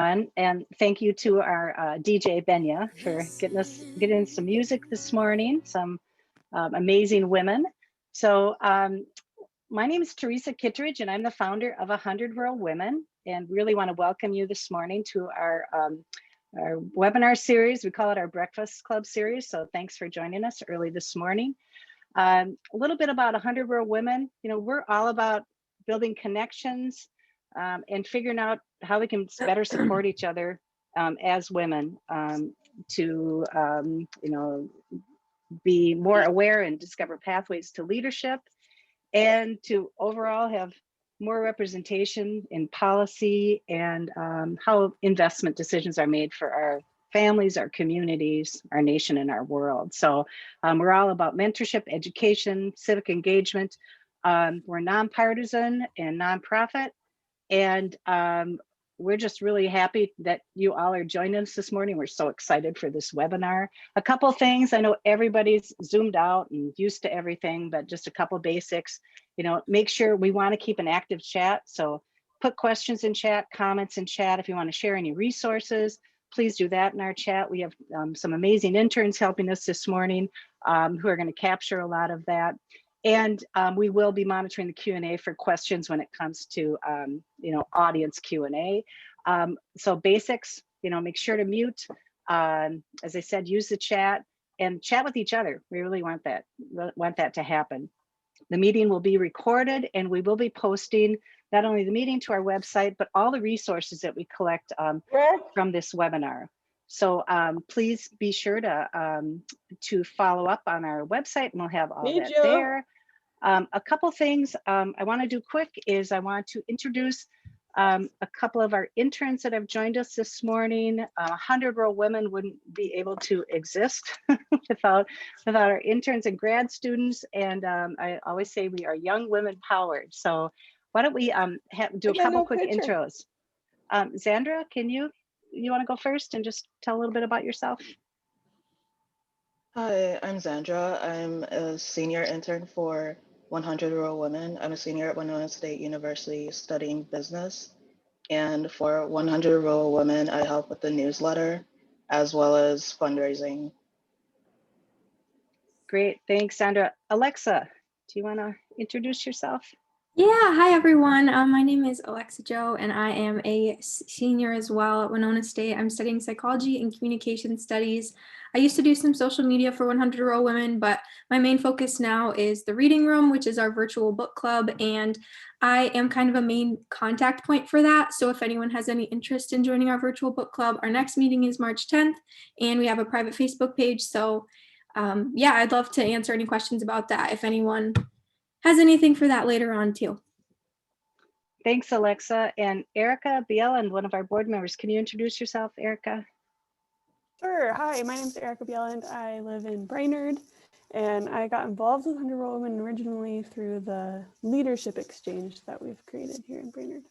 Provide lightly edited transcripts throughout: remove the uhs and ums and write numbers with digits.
everyone, and thank you to our DJ Benya for getting some music this morning, some amazing women. So my name is Teresa Kittridge, and I'm the founder of 100 Rural Women, and really want to welcome you this morning to our webinar series. We call it our Breakfast Club series, so thanks for joining us early this morning. A little bit about 100 Rural Women. You know, we're all about building connections and figuring out how we can better support each other as women to, you know, be more aware and discover pathways to leadership, and to overall have more representation in policy and how investment decisions are made for our families, our communities, our nation, and our world. So we're all about mentorship, education, civic engagement. We're nonpartisan and nonprofit, and we're just really happy that you all are joining us this morning. We're so excited for this webinar. A couple things, I know everybody's zoomed out and used to everything, but just a couple basics. You know, make sure we want to keep an active chat. So put questions in chat, comments in chat. If you want to share any resources, please do that in our chat. We have some amazing interns helping us this morning who are going to capture a lot of that. And we will be monitoring the Q&A for questions when it comes to, you know, audience Q&A. So basics, you know, make sure to mute. As I said, use the chat and chat with each other. We really want that to happen. The meeting will be recorded, and we will be posting not only the meeting to our website, but all the resources that we collect from this webinar. So please be sure to follow up on our website, and we'll have all that there. A couple things I want to do quick is I want to introduce a couple of our interns that have joined us this morning. 100 Rural Women wouldn't be able to exist without our interns and grad students. And I always say we are young women powered. So why don't we do a couple quick intros. Zandra, can you want to go first and just tell a little bit about yourself? Hi, I'm Zandra. I'm a senior intern for 100 Rural Women. I'm a senior at Winona State University studying business. And for 100 Rural Women, I help with the newsletter as well as fundraising. Great, thanks, Zandra. Alexa, do you want to introduce yourself? Yeah, hi everyone. My name is Alexa Joe, and I am a senior as well at Winona State. I'm studying psychology and communication studies. I used to do some social media for 100 Rural Women, but my main focus now is the Reading Room, which is our virtual book club, and I am kind of a main contact point for that. So if anyone has any interest in joining our virtual book club, our next meeting is March 10th, and we have a private Facebook page. So yeah, I'd love to answer any questions about that if anyone has anything for that later on too. Thanks, Alexa. And Erica Bielan, one of our board members. Can you introduce yourself, Erica? Sure. Hi, my name is Erica Bielan. I live in Brainerd, and I got involved with 100 Rural Women originally through the leadership exchange that we've created here in Brainerd.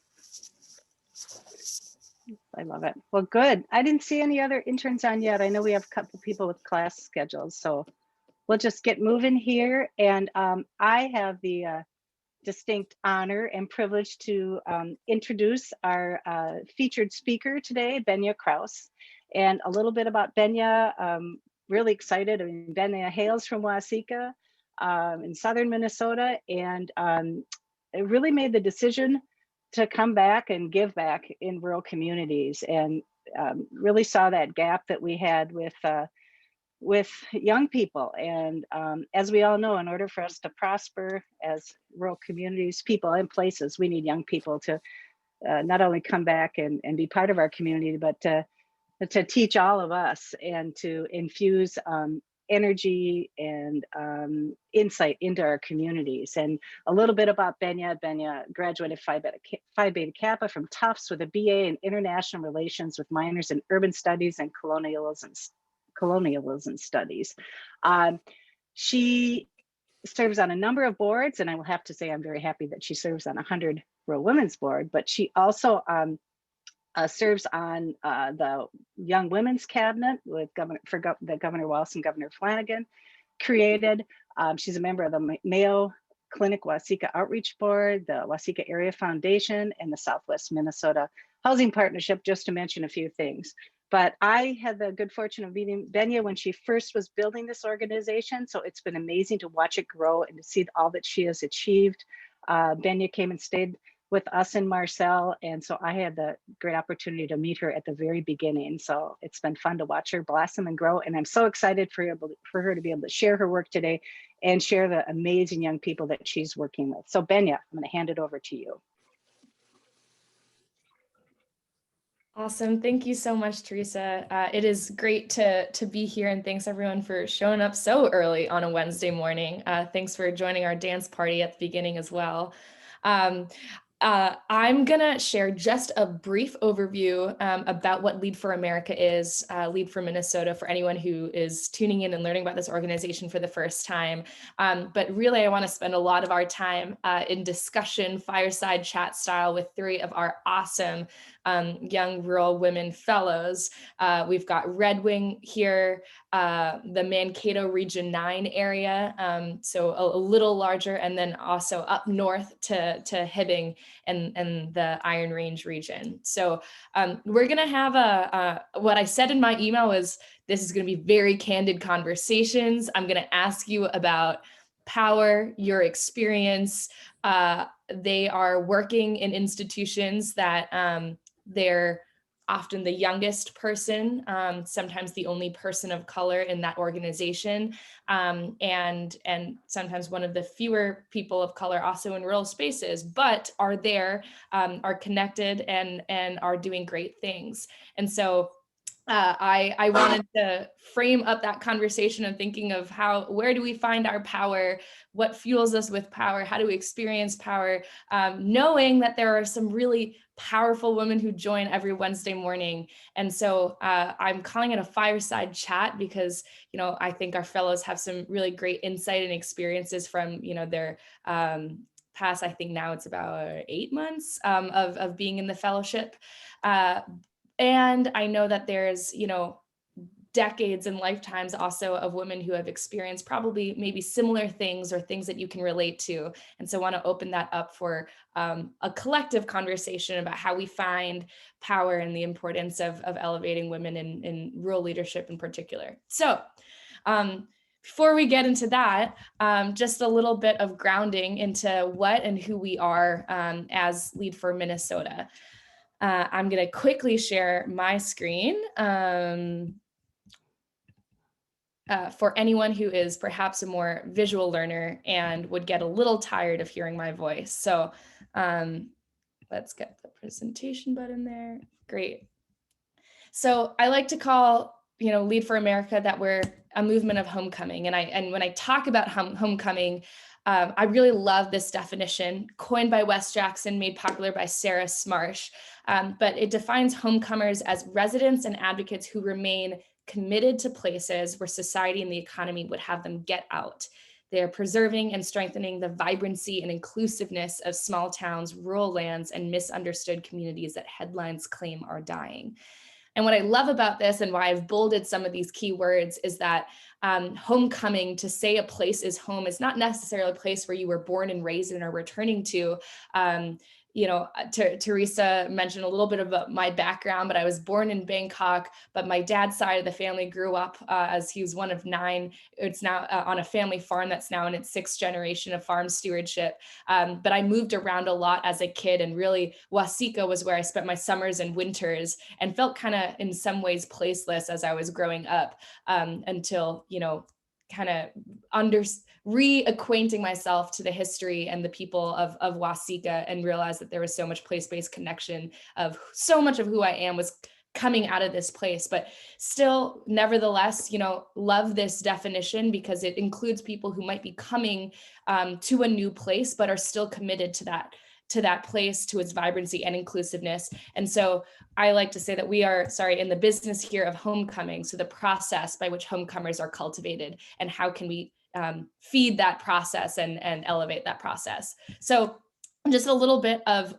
I love it. Well, good. I didn't see any other interns on yet. I know we have a couple people with class schedules, so we'll just get moving here. And I have the distinct honor and privilege to introduce our featured speaker today, Benya Krauss. And a little bit about Benya. Really excited. I mean, Benya hails from Waseca in southern Minnesota, and it really made the decision to come back and give back in rural communities, and really saw that gap that we had with young people. And as we all know, in order for us to prosper as rural communities, people and places, we need young people to not only come back and be part of our community, but to teach all of us and to infuse energy and insight into our communities. And a little bit about Benya. Benya graduated Phi Beta Kappa from Tufts with a BA in International Relations with minors in Urban Studies and Colonialism Studies. She serves on a number of boards, and I will have to say I'm very happy that she serves on 100 Rural Women's Board, but she also serves on the Young Women's Cabinet with Governor Walz and Governor Flanagan created. She's a member of the Mayo Clinic Waseca Outreach Board, the Waseca Area Foundation, and the Southwest Minnesota Housing Partnership, just to mention a few things. But I had the good fortune of meeting Benya when she first was building this organization. So it's been amazing to watch it grow and to see all that she has achieved. Benya came and stayed with us in Marcel. And so I had the great opportunity to meet her at the very beginning. So it's been fun to watch her blossom and grow. And I'm so excited for her to be able to share her work today and share the amazing young people that she's working with. So Benya, I'm gonna hand it over to you. Awesome. Thank you so much, Teresa. It is great to be here, and thanks everyone for showing up so early on a Wednesday morning. Thanks for joining our dance party at the beginning as well. I'm gonna share just a brief overview about what Lead for America is, Lead for Minnesota, for anyone who is tuning in and learning about this organization for the first time. But really, I want to spend a lot of our time in discussion, fireside chat style, with three of our awesome young rural women fellows. We've got Redwing here, the Mankato Region 9 area, so a little larger, and then also up north to Hibbing and the Iron Range region. So we're gonna have what I said in my email was, this is gonna be very candid conversations. I'm gonna ask you about power, your experience. They are working in institutions that they're often the youngest person, sometimes the only person of color in that organization, and sometimes one of the fewer people of color also in rural spaces, but are there, are connected, and are doing great things. And so I wanted to frame up that conversation of thinking of where do we find our power? What fuels us with power? How do we experience power? Knowing that there are some really powerful women who join every Wednesday morning. And so I'm calling it a fireside chat because, I think our fellows have some really great insight and experiences from, their past, I think now it's about 8 months of being in the fellowship. And I know that there's, decades and lifetimes also of women who have experienced probably maybe similar things or things that you can relate to. And so I want to open that up for a collective conversation about how we find power and the importance of elevating women in rural leadership in particular. So before we get into that, just a little bit of grounding into what and who we are as Lead for Minnesota. I'm going to quickly share my screen for anyone who is perhaps a more visual learner and would get a little tired of hearing my voice. So let's get the presentation button there. Great. So I like to call, Lead for America that we're a movement of homecoming. And when I talk about homecoming, I really love this definition, coined by Wes Jackson, made popular by Sarah Smarsh. But it defines homecomers as residents and advocates who remain committed to places where society and the economy would have them get out. They are preserving and strengthening the vibrancy and inclusiveness of small towns, rural lands, and misunderstood communities that headlines claim are dying. And what I love about this, and why I've bolded some of these key words, is that homecoming, to say a place is home, is not necessarily a place where you were born and raised and are returning to. Teresa mentioned a little bit about my background, but I was born in Bangkok, but my dad's side of the family grew up as he was one of 9. It's now on a family farm that's now in its 6th generation of farm stewardship. But I moved around a lot as a kid, and really Waseca was where I spent my summers and winters and felt kind of in some ways placeless as I was growing up until, kind of reacquainting myself to the history and the people of Waseca, and realized that there was so much place-based connection of so much of who I am was coming out of this place. But still, nevertheless, love this definition because it includes people who might be coming to a new place, but are still committed to that place, to its vibrancy and inclusiveness. And so I like to say that we are, in the business here of homecoming. So the process by which homecomers are cultivated, and how can we feed that process and elevate that process. So just a little bit of,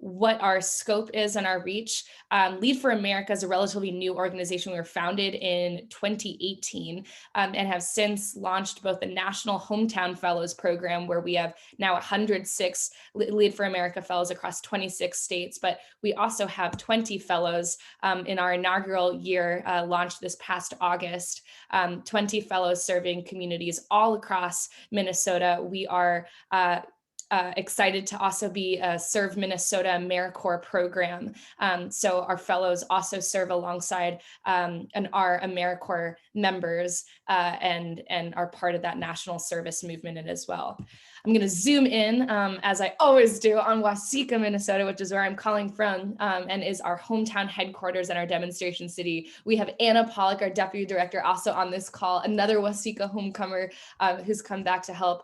what our scope is and our reach. Lead for America is a relatively new organization. We were founded in 2018 and have since launched both the National Hometown Fellows Program, where we have now 106 Lead for America fellows across 26 states, but we also have 20 fellows in our inaugural year, launched this past August, 20 fellows serving communities all across Minnesota. We are excited to also be a Serve Minnesota Americorps program. So our fellows also serve alongside our Americorps members and are part of that national service movement as well. I'm going to zoom in, as I always do, on Waseca, Minnesota, which is where I'm calling from, and is our hometown headquarters and our demonstration city. We have Anna Pollock, our deputy director, also on this call, another Waseca homecomer who's come back to help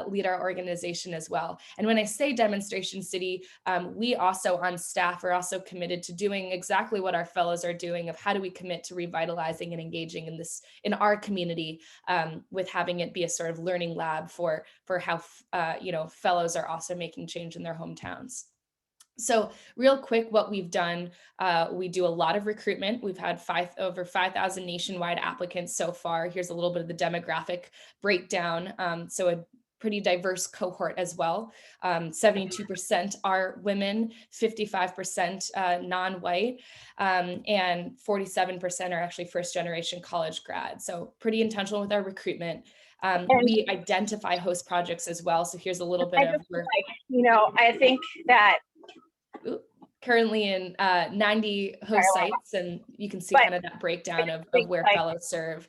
lead our organization as well. And when I say demonstration city, we also on staff are also committed to doing exactly what our fellows are doing, of how do we commit to revitalizing and engaging in our community, with having it be a sort of learning lab for how fellows are also making change in their hometowns. So real quick, what we've done, we do a lot of recruitment. We've had over 5,000 nationwide applicants so far. Here's a little bit of the demographic breakdown. So a pretty diverse cohort as well. 72% are women, 55% non-white, and 47% are actually first-generation college grads. So pretty intentional with our recruitment. We identify host projects as well. So here's a little bit of, I think that currently in 90 host sites, and you can see kind of that breakdown of where fellows serve.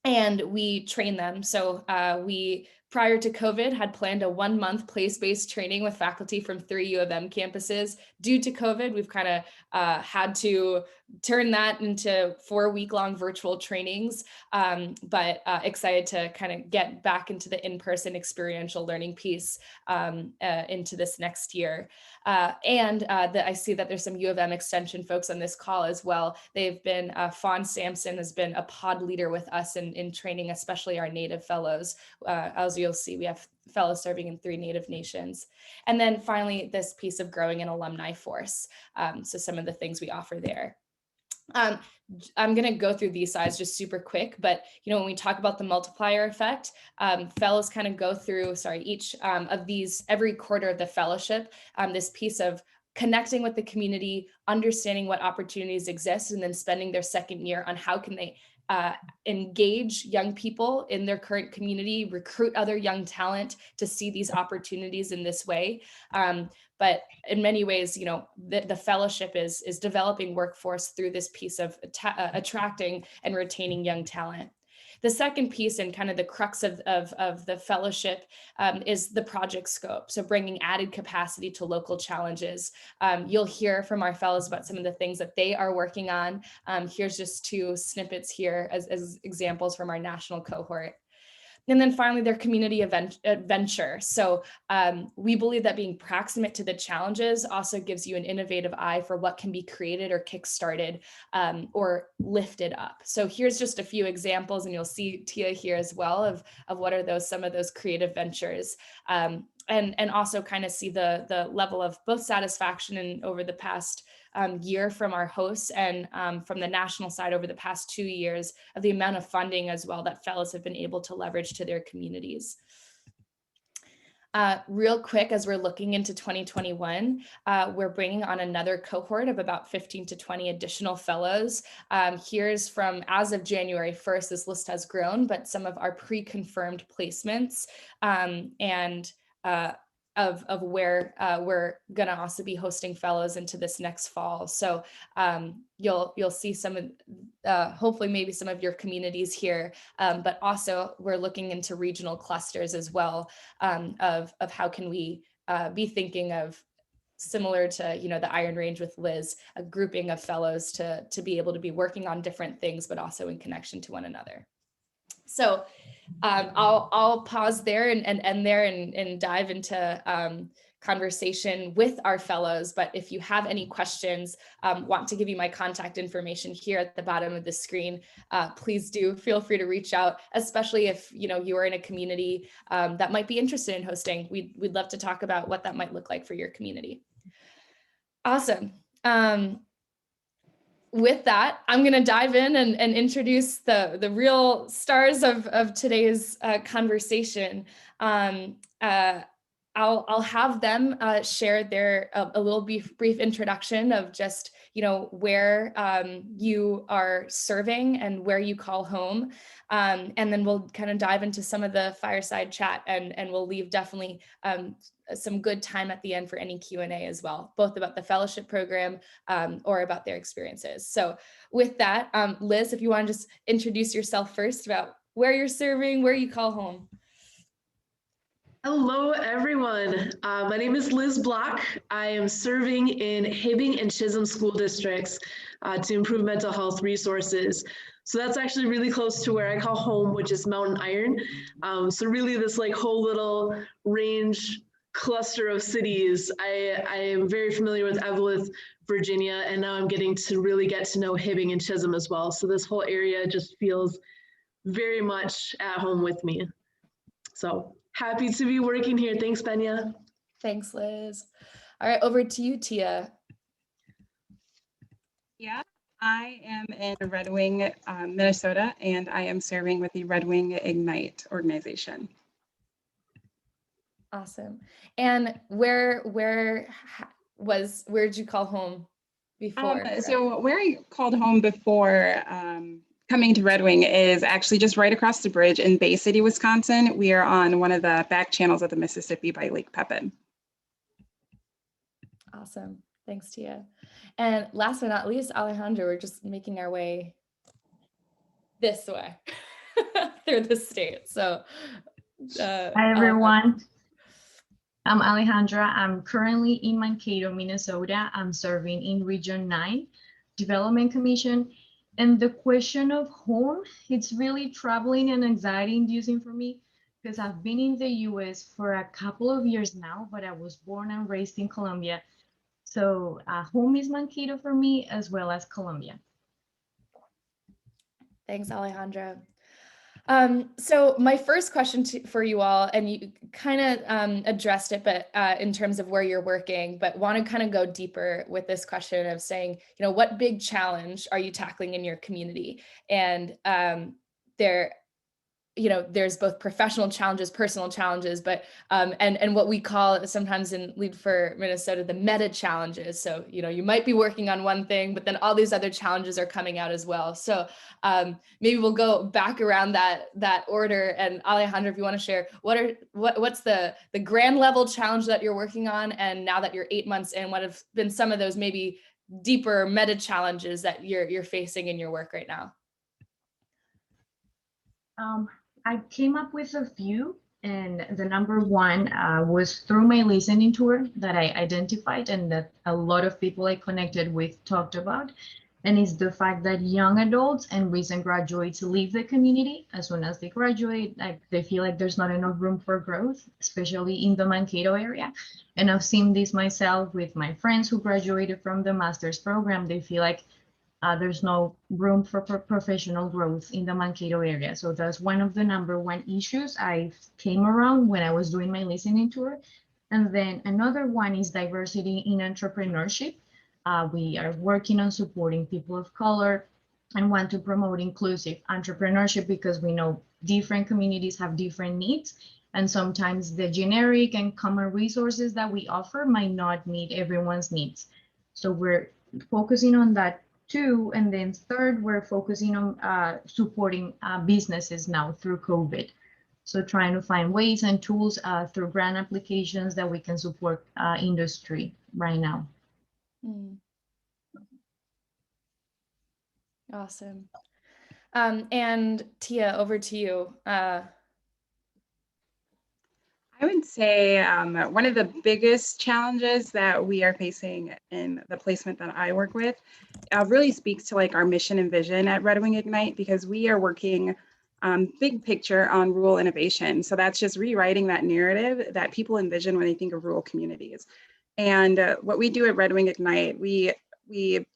And we train them. So we, prior to COVID, had planned a 1-month place-based training with faculty from 3 U of M campuses. Due to COVID, we've kind of had to turn that into 4-week-long virtual trainings, but excited to kind of get back into the in-person experiential learning piece into this next year. I see that there's some U of M extension folks on this call as well. They've been, Fawn Sampson has been a pod leader with us in training, especially our Native fellows. As you'll see, we have fellows serving in 3 Native nations. And then finally, this piece of growing an alumni force. So some of the things we offer there. I'm going to go through these slides just super quick, but when we talk about the multiplier effect, fellows kind of go through, each of these, every quarter of the fellowship, this piece of connecting with the community, understanding what opportunities exist, and then spending their second year on how can they engage young people in their current community, recruit other young talent to see these opportunities in this way. But in many ways, the fellowship is developing workforce through this piece of attracting and retaining young talent. The second piece and kind of the crux of the fellowship is the project scope. So bringing added capacity to local challenges. You'll hear from our fellows about some of the things that they are working on. Here's just 2 snippets here as examples from our national cohort. And then finally, their community adventure. So we believe that being proximate to the challenges also gives you an innovative eye for what can be created or kickstarted or lifted up. So here's just a few examples, and you'll see Tiyah here as well of what are some of those creative ventures. And also kind of see the level of both satisfaction and over the past year from our hosts and from the national side over the past 2 years of the amount of funding as well that fellows have been able to leverage to their communities. Real quick, as we're looking into 2021, we're bringing on another cohort of about 15 to 20 additional fellows. Here's from, as of January 1st, this list has grown, but some of our pre-confirmed placements of where we're going to also be hosting fellows into this next fall. So you'll see some of, hopefully maybe some of your communities here, but also we're looking into regional clusters as well of how can we be thinking of, similar to the Iron Range with Liz, a grouping of fellows to be able to be working on different things, but also in connection to one another. So I'll pause there and end there and dive into conversation with our fellows. But if you have any questions, want to give you my contact information here at the bottom of the screen, please do feel free to reach out, especially if you are in a community that might be interested in hosting. We'd love to talk about what that might look like for your community. Awesome. With that, I'm going to dive in and introduce the real stars of today's conversation. I'll have them share their a little brief introduction of just, you know, where you are serving and where you call home. And then we'll kind of dive into some of the fireside chat, and we'll leave definitely some good time at the end for any Q&A as well, both about the fellowship program or about their experiences. So with that, Liz, if you want to just introduce yourself first about where you're serving, where you call home. Hello, everyone. My name is Liz Block. I am serving in Hibbing and Chisholm school districts to improve mental health resources. So that's actually really close to where I call home, which is Mountain Iron. So really this like whole little range cluster of cities. I am very familiar with Evelyn, Virginia, and now I'm getting to really get to know Hibbing and Chisholm as well. So this whole area just feels very much at home with me. So happy to be working here. Thanks, Benya. Thanks, Liz. All right, over to you, Tiyah. Yeah, I am in Redwing, Minnesota, and I am serving with the Redwing Ignite organization. Awesome. And where'd you call home before? So where I called home before coming to Redwing is actually just right across the bridge in Bay City, Wisconsin. We are on one of the back channels of the Mississippi by Lake Pepin. Awesome. Thanks, Tiyah. And last but not least, Alejandra, we're just making our way this way through the state. So hi, everyone. I'm Alejandra. I'm currently in Mankato, Minnesota. I'm serving in Region 9 Development Commission. And the question of home, it's really troubling and anxiety-inducing for me because I've been in the US for a couple of years now, but I was born and raised in Colombia. So home is Mankato for me as well as Colombia. Thanks, Alejandra. So my first question for you all, and you kind of addressed it, but in terms of where you're working, but want to kind of go deeper with this question of saying, you know, what big challenge are you tackling in your community? And there's both professional challenges, personal challenges, but and what we call sometimes in Lead for Minnesota, the meta challenges. So, you know, you might be working on one thing, but then all these other challenges are coming out as well. So maybe we'll go back around that order. And Alejandra, if you want to share, what's the grand level challenge that you're working on? And now that you're 8 months in, what have been some of those maybe deeper meta challenges that you're facing in your work right now? I came up with a few, and the number one was through my listening tour that I identified and that a lot of people I connected with talked about. And it's the fact that young adults and recent graduates leave the community as soon as they graduate. Like they feel like there's not enough room for growth, especially in the Mankato area. And I've seen this myself with my friends who graduated from the master's program. They feel like there's no room for professional growth in the Mankato area. So that's one of the number one issues I came around when I was doing my listening tour. And then another one is diversity in entrepreneurship. We are working on supporting people of color and want to promote inclusive entrepreneurship because we know different communities have different needs. And sometimes the generic and common resources that we offer might not meet everyone's needs. So we're focusing on that too. And then third, we're focusing on supporting businesses now through COVID. So trying to find ways and tools through grant applications that we can support industry right now. Awesome. And Tiyah, over to you. I would say one of the biggest challenges that we are facing in the placement that I work with really speaks to like our mission and vision at Redwing Ignite, because we are working big picture on rural innovation. So that's just rewriting that narrative that people envision when they think of rural communities. And what we do at Redwing Ignite, we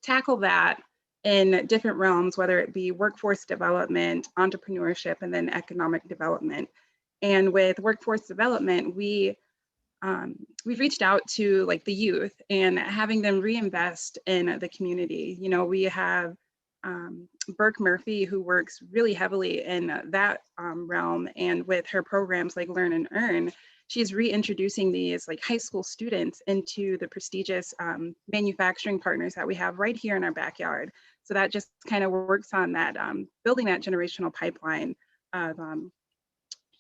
tackle that in different realms, whether it be workforce development, entrepreneurship, and then economic development. And with workforce development, we we've reached out to like the youth and having them reinvest in the community. You know, we have Burke Murphy, who works really heavily in that realm, and with her programs like Learn and Earn, she's reintroducing these like high school students into the prestigious manufacturing partners that we have right here in our backyard. So that just kind of works on that, building that generational pipeline of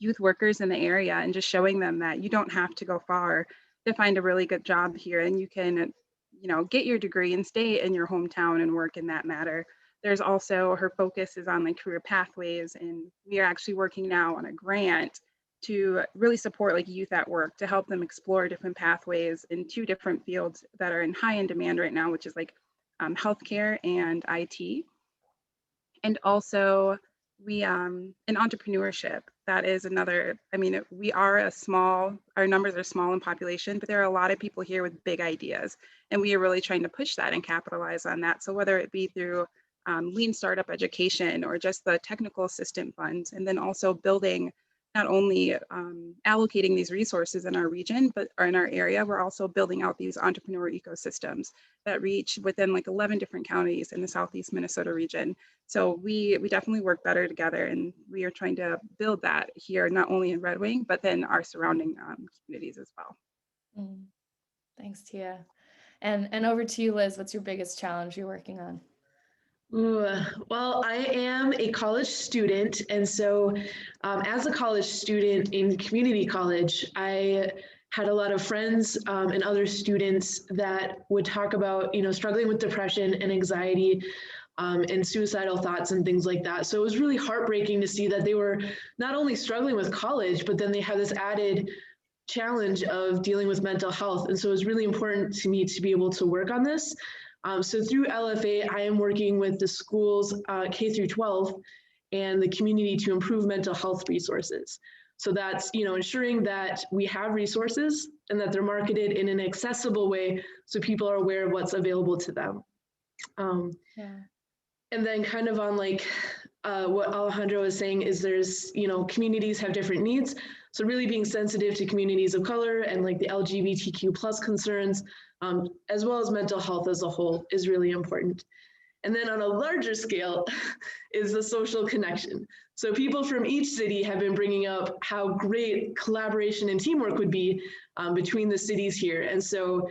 youth workers in the area, and just showing them that you don't have to go far to find a really good job here, and you can, you know, get your degree and stay in your hometown and work in that matter. There's also, her focus is on like career pathways, and we are actually working now on a grant to really support like youth at work, to help them explore different pathways in 2 different fields that are in high in demand right now, which is like healthcare and IT. And also we in entrepreneurship, that is another, I mean, we are our numbers are small in population, but there are a lot of people here with big ideas, and we are really trying to push that and capitalize on that. So whether it be through lean startup education or just the technical assistant funds, and then also building, not only allocating these resources in our region, but or in our area, we're also building out these entrepreneur ecosystems that reach within like 11 different counties in the Southeast Minnesota region. So we definitely work better together, and we are trying to build that here, not only in Redwing, but then our surrounding communities as well. Thanks, Tiyah. And over to you, Liz. What's your biggest challenge you're working on? Well, I am a college student, and so as a college student in community college, I had a lot of friends and other students that would talk about, you know, struggling with depression and anxiety and suicidal thoughts and things like that. So it was really heartbreaking to see that they were not only struggling with college, but then they had this added challenge of dealing with mental health. And so it was really important to me to be able to work on this. So through LFA, I am working with the schools K through 12 and the community to improve mental health resources. So that's, you know, ensuring that we have resources and that they're marketed in an accessible way so people are aware of what's available to them. And then kind of on like what Alejandro was saying is there's, you know, communities have different needs. So really being sensitive to communities of color and like the LGBTQ plus concerns, as well as mental health as a whole, is really important. And then on a larger scale is the social connection. So people from each city have been bringing up how great collaboration and teamwork would be between the cities here. And so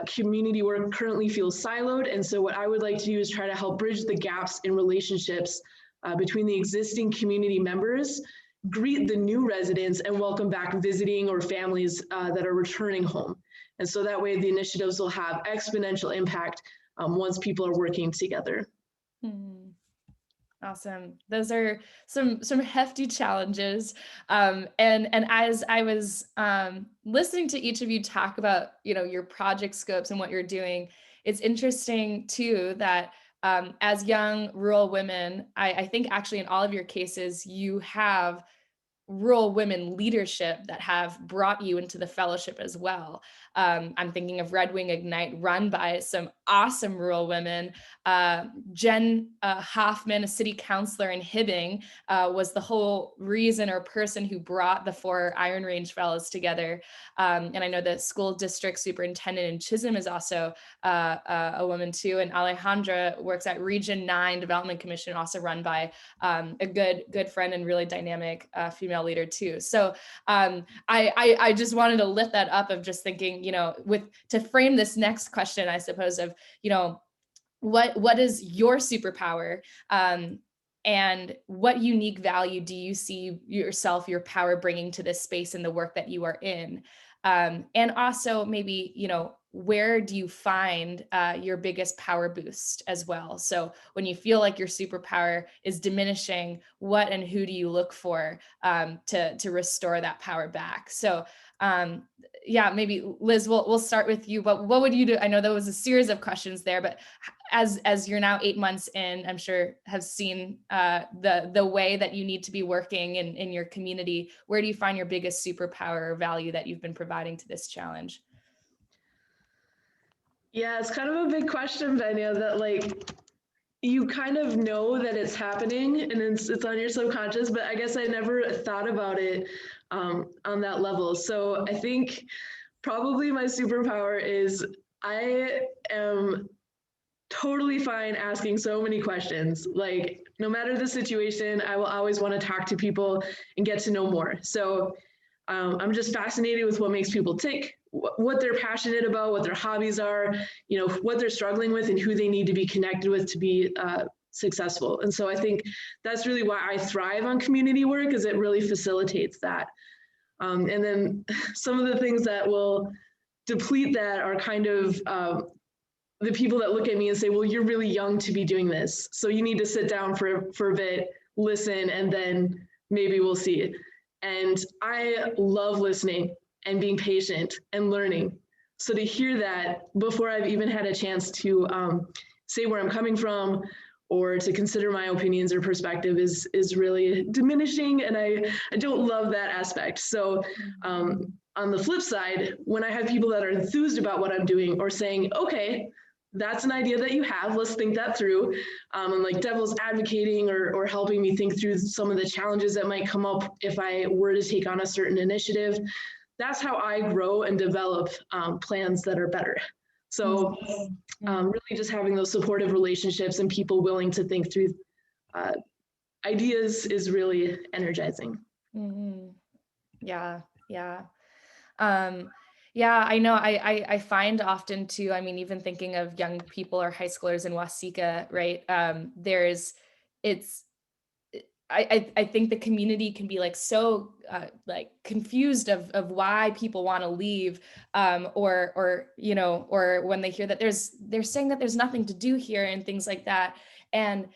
community work currently feels siloed. And so what I would like to do is try to help bridge the gaps in relationships between the existing community members, greet the new residents, and welcome back visiting or families that are returning home. And so that way the initiatives will have exponential impact once people are working together. Awesome. Those are some hefty challenges. And as I was listening to each of you talk about, you know, your project scopes and what you're doing, it's interesting too that as young rural women, I think actually in all of your cases, you have rural women leadership that have brought you into the fellowship as well. I'm thinking of Redwing Ignite, run by some awesome rural women. Jen Hoffman, a city councilor in Hibbing, was the whole reason or person who brought the 4 Iron Range fellows together. And I know the school district superintendent in Chisholm is also a woman too. And Alejandra works at Region 9 Development Commission, also run by a good friend and really dynamic female leader too. So I just wanted to lift that up of just thinking, you know, to frame this next question, I suppose, of, you know, what is your superpower, and what unique value do you see yourself, your power bringing to this space and the work that you are in? And also maybe, you know, where do you find your biggest power boost as well? So when you feel like your superpower is diminishing, what and who do you look for to restore that power back? So yeah, maybe Liz, we'll start with you. But what would you do? I know there was a series of questions there, but as you're now 8 months in, I'm sure have seen the way that you need to be working in your community. Where do you find your biggest superpower or value that you've been providing to this challenge? Yeah, it's kind of a big question, Benya, that like you kind of know that it's happening and it's on your subconscious, but I guess I never thought about it on that level. So I think probably my superpower is I am totally fine asking so many questions. Like, no matter the situation, I will always want to talk to people and get to know more. So I'm just fascinated with what makes people tick, what they're passionate about, what their hobbies are, you know, what they're struggling with, and who they need to be connected with to be successful. And so I think that's really why I thrive on community work, is it really facilitates that. And then some of the things that will deplete that are kind of the people that look at me and say, well, you're really young to be doing this, so you need to sit down for a bit, listen, and then maybe we'll see. And I love listening and being patient and learning. So to hear that before I've even had a chance to say where I'm coming from or to consider my opinions or perspective is really diminishing, and I don't love that aspect. So on the flip side, when I have people that are enthused about what I'm doing or saying, okay, that's an idea that you have, let's think that through, and like devil's advocating or helping me think through some of the challenges that might come up if I were to take on a certain initiative, that's how I grow and develop plans that are better. So really just having those supportive relationships and people willing to think through ideas is really energizing. Mm-hmm. Yeah. Yeah, I know. I find often too, I mean, even thinking of young people or high schoolers in Wasika, right? I think the community can be like so like confused of why people want to leave, or you know, or when they hear that they're saying that there's nothing to do here and things like that. And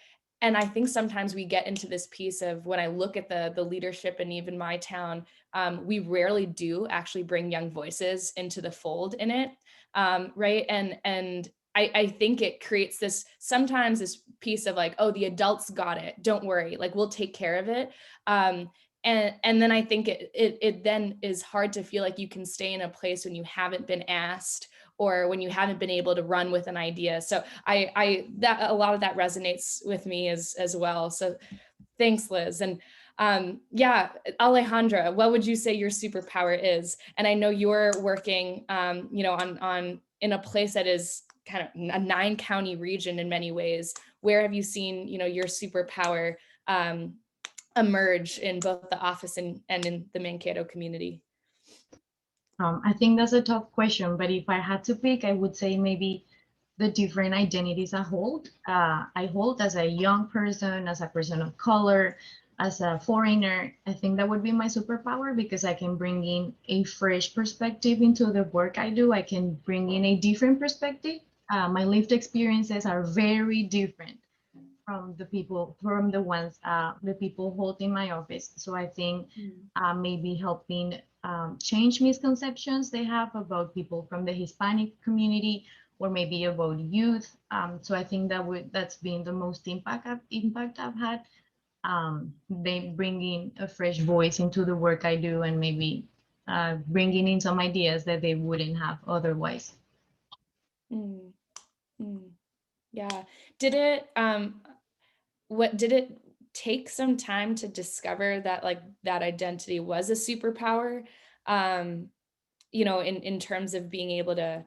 I think sometimes we get into this piece of, when I look at the leadership in even my town, we rarely do actually bring young voices into the fold in it, right? And I think it creates sometimes this piece of like, oh, the adults got it, don't worry, like we'll take care of it. And then I think it then is hard to feel like you can stay in a place when you haven't been asked or when you haven't been able to run with an idea. So that a lot of that resonates with me as well. So thanks, Liz. And yeah, Alejandra, what would you say your superpower is? And I know you're working, you know, on in a place that is kind of a 9-county region in many ways. Where have you seen, you know, your superpower emerge in both the office and in the Mankato community? I think that's a tough question, but if I had to pick, I would say maybe the different identities I hold. I hold as a young person, as a person of color, as a foreigner. I think that would be my superpower, because I can bring in a fresh perspective into the work I do. I can bring in a different perspective. My lived experiences are very different from the people hold in my office. So I think maybe helping change misconceptions they have about people from the Hispanic community, or maybe about youth. So I think that's been the most impact I've had. They bringing a fresh voice into the work I do, and maybe bringing in some ideas that they wouldn't have otherwise. Yeah. Did it take some time to discover that like that identity was a superpower? You know, in terms of being able to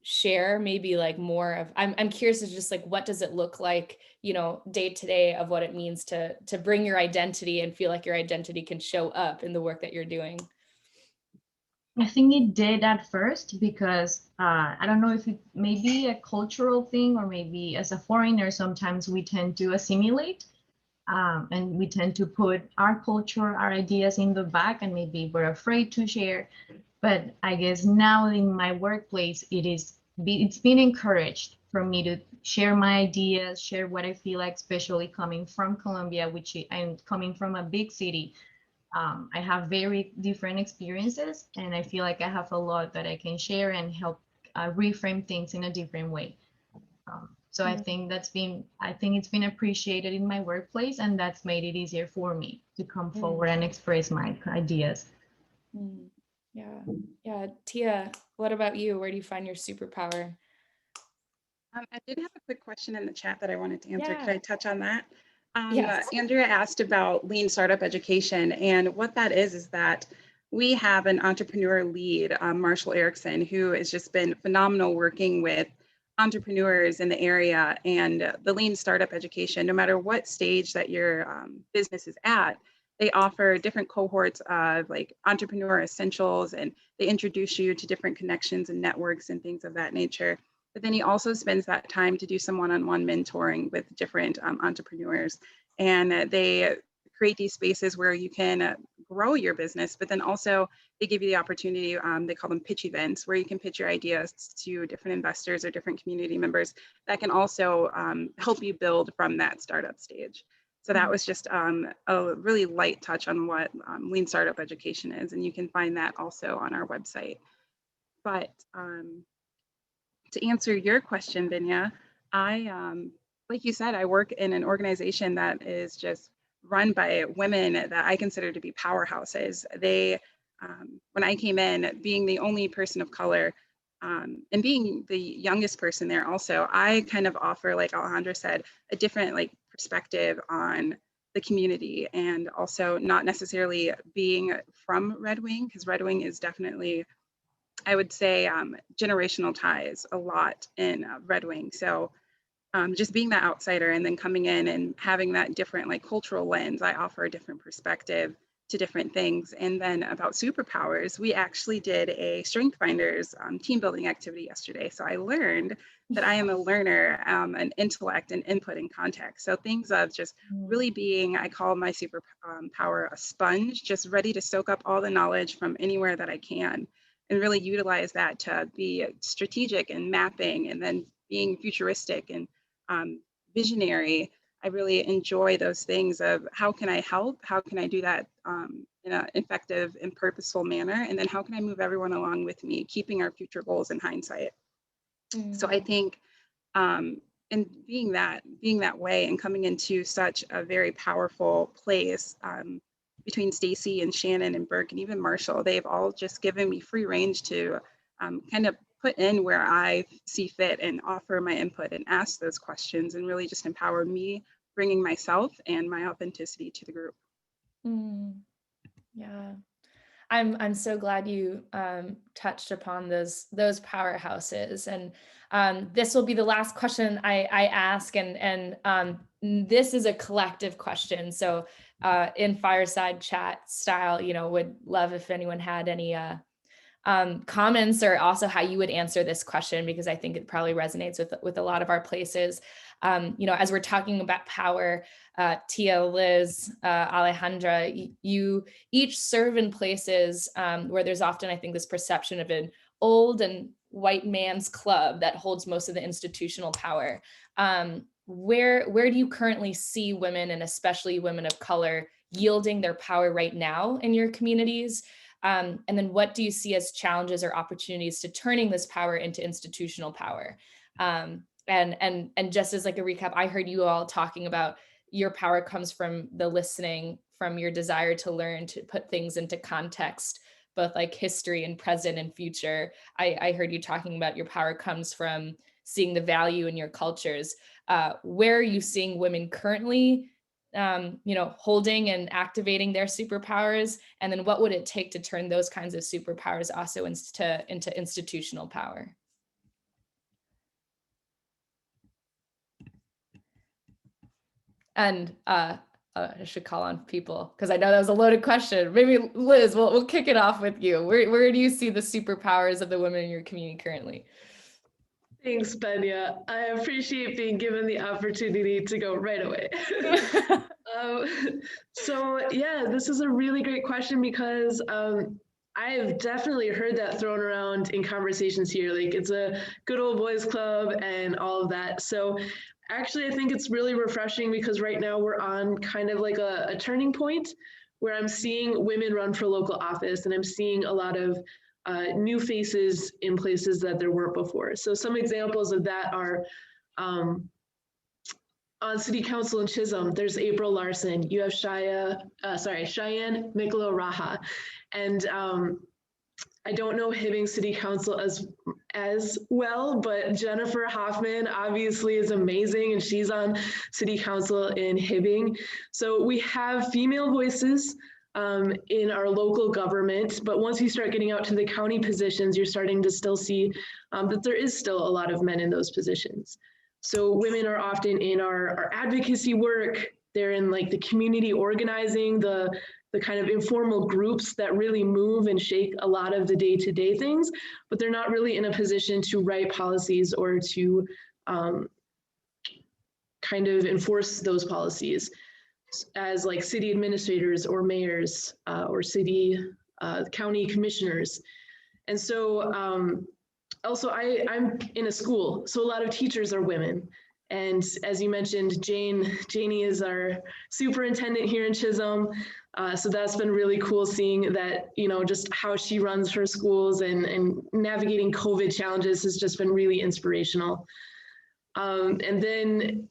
share maybe like more of, I'm curious as just like, what does it look like, you know, day to day, of what it means to bring your identity and feel like your identity can show up in the work that you're doing? I think it did at first, because I don't know if it may be a cultural thing, or maybe as a foreigner, sometimes we tend to assimilate, and we tend to put our culture, our ideas in the back, and maybe we're afraid to share. But I guess now in my workplace, it's been encouraged for me to share my ideas, share what I feel like, especially coming from Colombia, which I'm coming from a big city. I have very different experiences, and I feel like I have a lot that I can share and help reframe things in a different way. So I think it's been appreciated in my workplace, and that's made it easier for me to come forward and express my ideas. Yeah. Tiyah, what about you? Where do you find your superpower? I did have a quick question in the chat that I wanted to answer. Yeah. Could I touch on that? Yes. Andrea asked about lean startup education, and what that is that we have an entrepreneur lead, Marshall Erickson, who has just been phenomenal working with entrepreneurs in the area and the lean startup education. No matter what stage that your business is at, they offer different cohorts of like entrepreneur essentials, and they introduce you to different connections and networks and things of that nature. But then he also spends that time to do some one-on-one mentoring with different entrepreneurs. And they create these spaces where you can grow your business, but then also they give you the opportunity, they call them pitch events, where you can pitch your ideas to different investors or different community members that can also help you build from that startup stage. So that was just a really light touch on what lean startup education is. And you can find that also on our website. But to answer your question, Benya, like you said, I work in an organization that is just run by women that I consider to be powerhouses. They, when I came in, being the only person of color and being the youngest person there also, I kind of offer, like Alejandra said, a different like perspective on the community, and also not necessarily being from Redwing, because Redwing is definitely, I would say, generational ties a lot in Redwing. So just being that outsider and then coming in and having that different like cultural lens, I offer a different perspective to different things. And then about superpowers, we actually did a Strength Finders team building activity yesterday. So I learned that I am a learner, an intellect and input and context. So things of just really being, I call my superpower a sponge, just ready to soak up all the knowledge from anywhere that I can, and really utilize that to be strategic and mapping, and then being futuristic and visionary. I really enjoy those things of how can I help? How can I do that in an effective and purposeful manner? And then how can I move everyone along with me, keeping our future goals in hindsight? So I think and being that way and coming into such a very powerful place between Stacy and Shannon and Burke and even Marshall, they've all just given me free range to kind of put in where I see fit and offer my input and ask those questions, and really just empower me, bringing myself and my authenticity to the group. Yeah, I'm so glad you touched upon those powerhouses, and this will be the last question I ask, and this is a collective question. So in fireside chat style, would love if anyone had any comments, or also how you would answer this question, because I think it probably resonates with a lot of our places. As we're talking about power, Tiyah, Liz, Alejandra, you each serve in places where there's often, I think, this perception of an old and white man's club that holds most of the institutional power. Where do you currently see women, and especially women of color, yielding their power right now in your communities? And then what do you see as challenges or opportunities to turning this power into institutional power? And just as like a recap, I heard you all talking about your power comes from the listening, from your desire to learn, to put things into context, both like history and present and future. I heard you talking about your power comes from seeing the value in your cultures. Where are you seeing women currently holding and activating their superpowers? And then what would it take to turn those kinds of superpowers also into institutional power? And I should call on people, because I know that was a loaded question. Maybe Liz, we'll kick it off with you. Where do you see the superpowers of the women in your community currently? Thanks, Benya. I appreciate being given the opportunity to go right away. So yeah, this is a really great question, because I've definitely heard that thrown around in conversations here, like it's a good old boys club and all of that. So actually, I think it's really refreshing, because right now we're on kind of like a turning point where I'm seeing women run for local office, and I'm seeing a lot of new faces in places that there weren't before. So some examples of that are on City Council in Chisholm, there's April Larson. You have Cheyenne Miklo Raha. And I don't know Hibbing City Council as well, but Jennifer Hoffman obviously is amazing, and she's on City Council in Hibbing. So we have female voices in our local government. But once you start getting out to the county positions, you're starting to still see that there is still a lot of men in those positions. So women are often in our advocacy work. They're in like the community organizing, the kind of informal groups that really move and shake a lot of the day-to-day things, but they're not really in a position to write policies or to kind of enforce those policies as like city administrators or mayors or city county commissioners. And so also I'm in a school, so a lot of teachers are women. And as you mentioned, Janie is our superintendent here in Chisholm. So that's been really cool seeing that, you know, just how she runs her schools and navigating COVID challenges has just been really inspirational. And then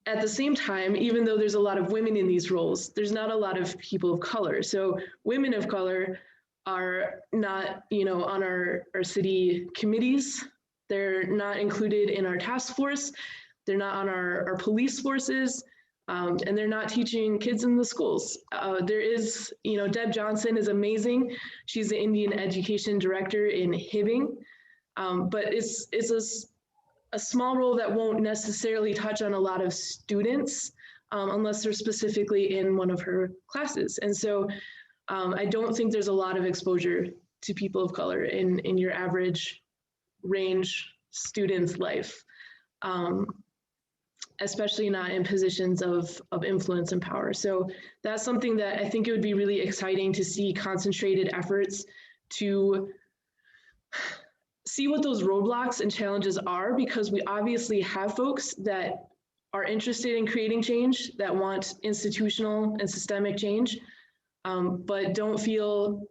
at the same time, even though there's a lot of women in these roles, there's not a lot of people of color. So women of color are not, you know, on our city committees. They're not included in our task force. They're not on our police forces, and they're not teaching kids in the schools. There is, you know, Deb Johnson is amazing. She's the Indian Education Director in Hibbing, but it's a small role that won't necessarily touch on a lot of students unless they're specifically in one of her classes. And so I don't think there's a lot of exposure to people of color in your average range student's life, especially not in positions of influence and power. So that's something that I think it would be really exciting to see concentrated efforts to see what those roadblocks and challenges are, because we obviously have folks that are interested in creating change, that want institutional and systemic change, but don't feel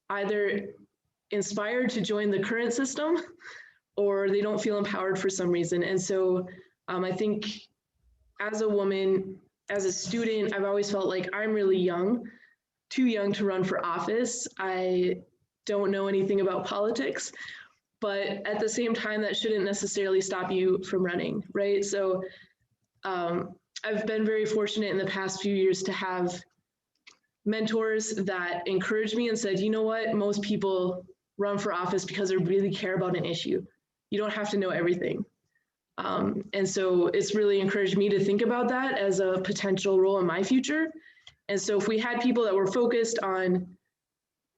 either inspired to join the current system or they don't feel empowered for some reason. And so I think as a woman, as a student, I've always felt like I'm really young, too young to run for office. I don't know anything about politics. But at the same time, that shouldn't necessarily stop you from running, right? So I've been very fortunate in the past few years to have mentors that encouraged me and said, you know what, most people run for office because they really care about an issue. You don't have to know everything. And so it's really encouraged me to think about that as a potential role in my future. And so if we had people that were focused on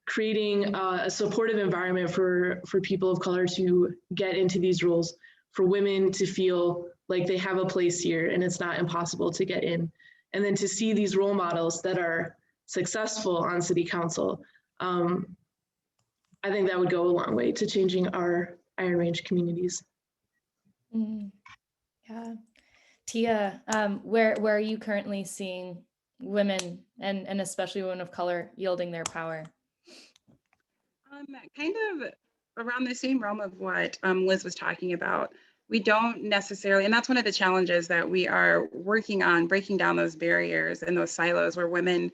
creating a supportive environment for people of color to get into these roles, for women to feel like they have a place here and it's not impossible to get in. And then to see these role models that are successful on city council, I think that would go a long way to changing our Iron Range communities. Yeah. Tiyah, where are you currently seeing women and especially women of color yielding their power? Kind of around the same realm of what Liz was talking about. We don't necessarily, and that's one of the challenges that we are working on, breaking down those barriers and those silos where women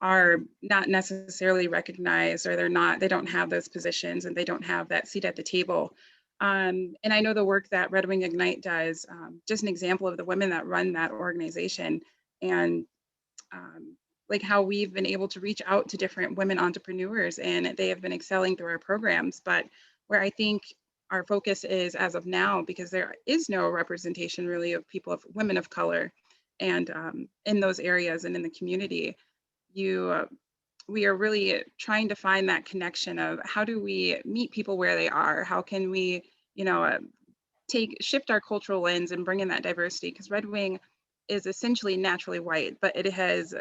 are not necessarily recognized, or they don't have those positions and they don't have that seat at the table. And I know the work that Redwing Ignite does, just an example of the women that run that organization, and like how we've been able to reach out to different women entrepreneurs and they have been excelling through our programs. But where I think our focus is as of now, because there is no representation really of women of color, and in those areas and in the community, we are really trying to find that connection of how do we meet people where they are? How can we, you know, shift our cultural lens and bring in that diversity? Because Redwing is essentially naturally white, but it has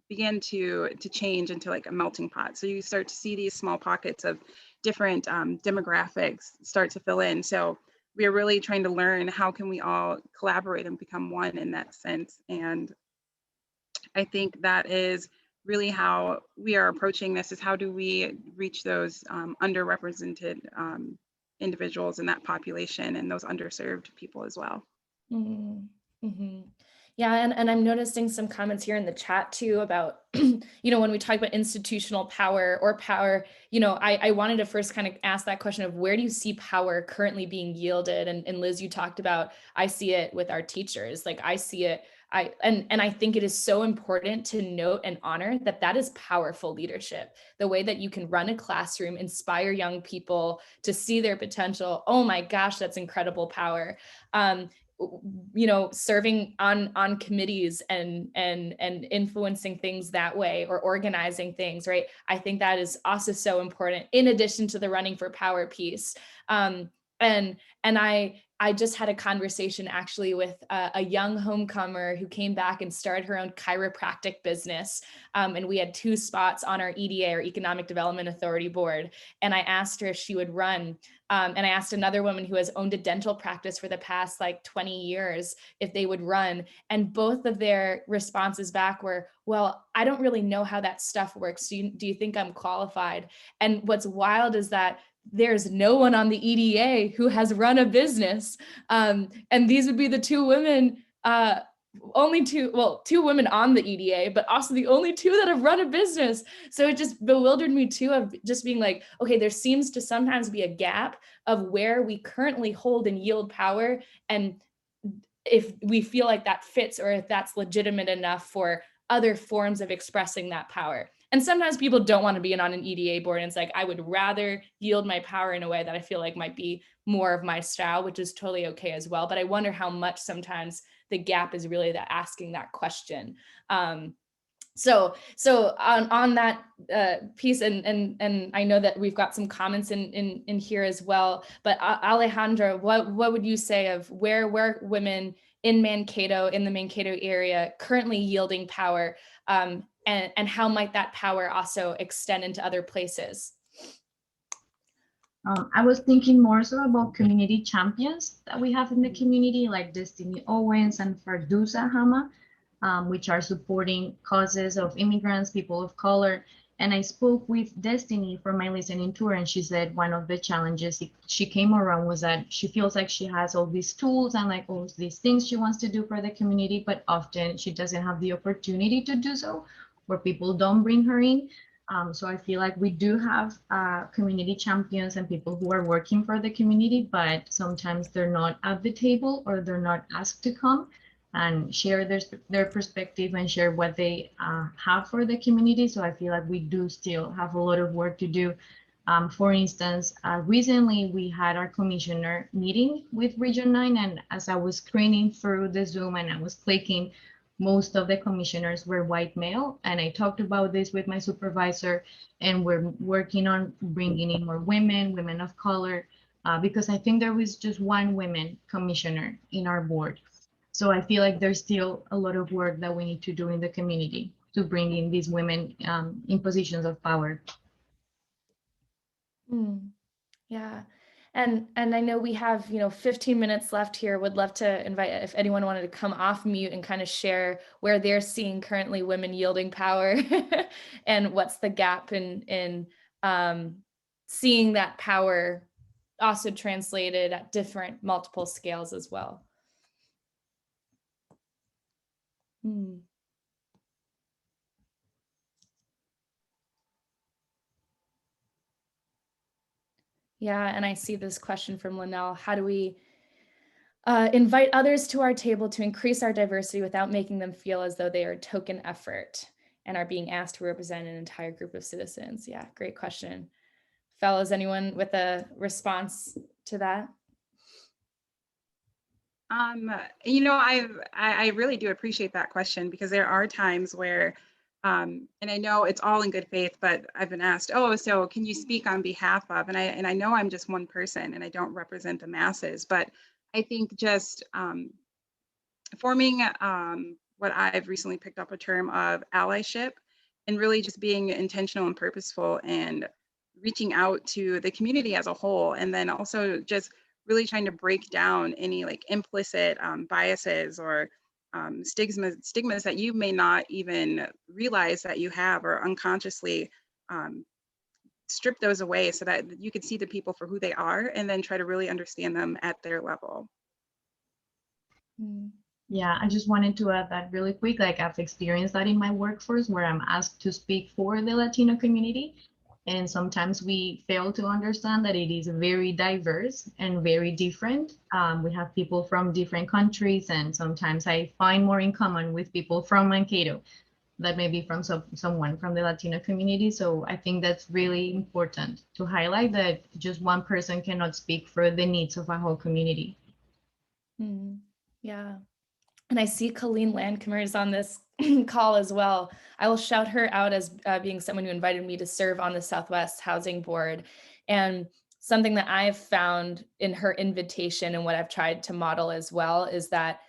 began to change into like a melting pot. So you start to see these small pockets of different demographics start to fill in. So we are really trying to learn how can we all collaborate and become one in that sense. And I think that is really how we are approaching this, is how do we reach those underrepresented individuals in that population and those underserved people as well. Mm-hmm. Yeah, and I'm noticing some comments here in the chat too about, when we talk about institutional power or power, I wanted to first kind of ask that question of where do you see power currently being yielded? And Liz, you talked about, I see it with our teachers, like I see it, and I think it is so important to note and honor that is powerful leadership. The way that you can run a classroom, inspire young people to see their potential. Oh my gosh, that's incredible power. Serving on committees and influencing things that way, or organizing things, right? I think that is also so important, in addition to the running for power piece. And I just had a conversation actually with a young homecomer who came back and started her own chiropractic business. And we had 2 spots on our EDA, or Economic Development Authority board. And I asked her if she would run. And I asked another woman who has owned a dental practice for the past 20 years if they would run. And both of their responses back were, well, I don't really know how that stuff works. Do you think I'm qualified? And what's wild is that there's no one on the EDA who has run a business. And these would be the 2 women, two women on the EDA, but also the only 2 that have run a business. So it just bewildered me too, of just being like, okay, there seems to sometimes be a gap of where we currently hold and yield power, and if we feel like that fits, or if that's legitimate enough for other forms of expressing that power. And sometimes people don't want to be on an EDA board, and it's like, I would rather yield my power in a way that I feel like might be more of my style, which is totally okay as well. But I wonder how much sometimes the gap is really that asking that question. So on that piece, and I know that we've got some comments in here as well, but Alejandra, what would you say of where women in the Mankato area currently yielding power, and how might that power also extend into other places? I was thinking more so about community champions that we have in the community, like Destiny Owens and Fardusa Hama, which are supporting causes of immigrants, people of color. And I spoke with Destiny for my listening tour, and she said one of the challenges she came around was that she feels like she has all these tools and all these things she wants to do for the community, but often she doesn't have the opportunity to do so, or people don't bring her in. So I feel like we do have community champions and people who are working for the community, but sometimes they're not at the table, or they're not asked to come and share their perspective and share what they have for the community. So I feel like we do still have a lot of work to do. For instance, recently we had our commissioner meeting with Region 9, and as I was screening through the Zoom and I was clicking, most of the commissioners were white male. And I talked about this with my supervisor, and we're working on bringing in more women of color, because I think there was just one woman commissioner in our board. So I feel like there's still a lot of work that we need to do in the community to bring in these women in positions of power. Yeah. And I know we have, 15 minutes left here. Would love to invite if anyone wanted to come off mute and kind of share where they're seeing currently women yielding power and what's the gap in seeing that power also translated at different multiple scales as well. Yeah, and I see this question from Linnell. How do we invite others to our table to increase our diversity without making them feel as though they are a token effort and are being asked to represent an entire group of citizens? Yeah, great question. Fellows, anyone with a response to that? I really do appreciate that question, because there are times where, and I know it's all in good faith, but I've been asked, oh, so can you speak on behalf of, and I know I'm just one person and I don't represent the masses, but I think just forming what I've recently picked up a term of allyship, and really just being intentional and purposeful and reaching out to the community as a whole, and then also just really trying to break down any implicit biases or stigmas that you may not even realize that you have, or unconsciously strip those away so that you can see the people for who they are, and then try to really understand them at their level. Yeah, I just wanted to add that really quick. Like I've experienced that in my workforce where I'm asked to speak for the Latino community. And sometimes we fail to understand that it is very diverse and very different. We have people from different countries, and sometimes I find more in common with people from Mankato that maybe from someone from the Latino community. So I think that's really important to highlight that just one person cannot speak for the needs of a whole community. Yeah. And I see Colleen Landcomer's on this call as well. I will shout her out as being someone who invited me to serve on the Southwest Housing Board. And something that I've found in her invitation and what I've tried to model as well is that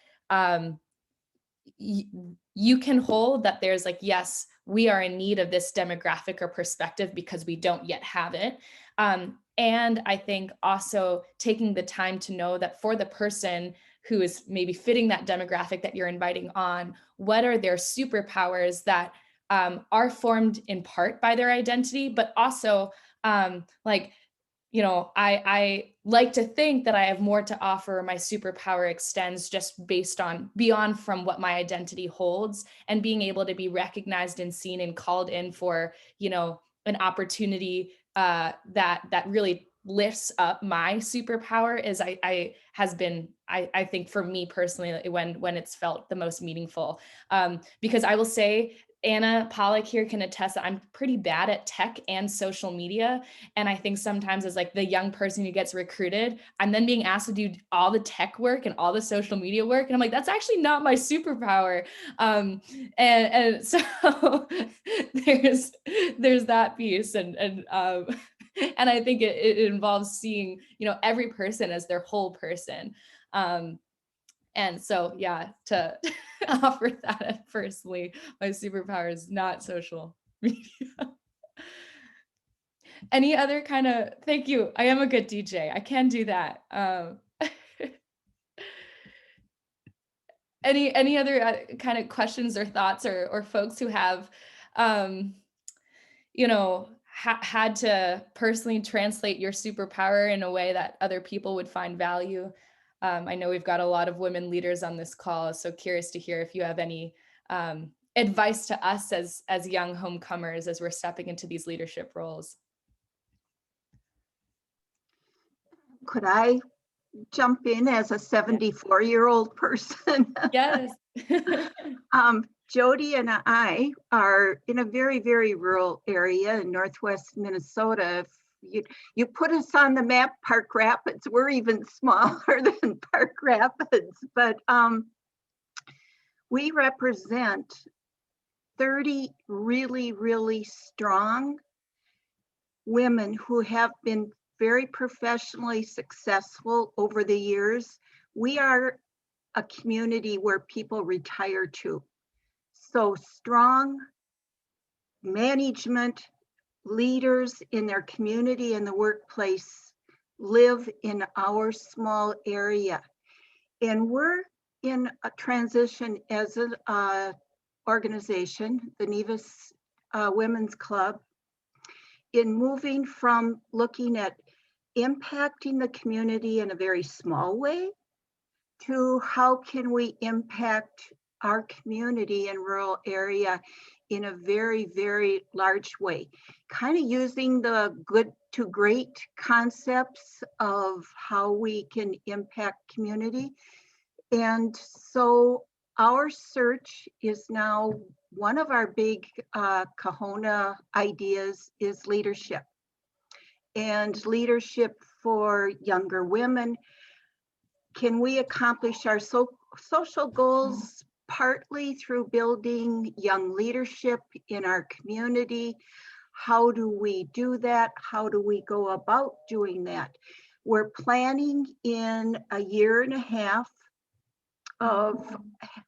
you can hold that there's like, yes, we are in need of this demographic or perspective because we don't yet have it. And I think also taking the time to know that for the person who is maybe fitting that demographic that you're inviting on, what are their superpowers that are formed in part by their identity, but also I like to think that I have more to offer. My superpower extends just based on beyond from what my identity holds, and being able to be recognized and seen and called in for, an opportunity that really lifts up my superpower is I think for me personally when it's felt the most meaningful, because I will say Anna Pollock here can attest that I'm pretty bad at tech and social media. And I think sometimes as like the young person who gets recruited, I'm then being asked to do all the tech work and all the social media work. And I'm like, that's actually not my superpower. And so there's that piece. And I think it involves seeing, every person as their whole person. And so, yeah, to offer that personally, my superpower is not social media. Any other kind of, thank you. I am a good DJ. I can do that. Any other kind of questions or thoughts or folks who have, had to personally translate your superpower in a way that other people would find value? I know we've got a lot of women leaders on this call, so curious to hear if you have any advice to us as young homecomers as we're stepping into these leadership roles. Could I jump in as a 74-year-old person? Yes. Jody and I are in a very, very rural area in Northwest Minnesota. If you put us on the map, Park Rapids, we're even smaller than Park Rapids, but we represent 30 really, really strong women who have been very professionally successful over the years. We are a community where people retire to. So strong management leaders in their community and the workplace live in our small area. And we're in a transition as an organization, the Nevis Women's Club, in moving from looking at impacting the community in a very small way to how can we impact our community and rural area in a very, very large way, kind of using the good to great concepts of how we can impact community. And so our search is now, one of our big Kahuna ideas is leadership. And leadership for younger women. Can we accomplish our social goals partly through building young leadership in our community? How do we do that? How do we go about doing that? We're planning in a year and a half of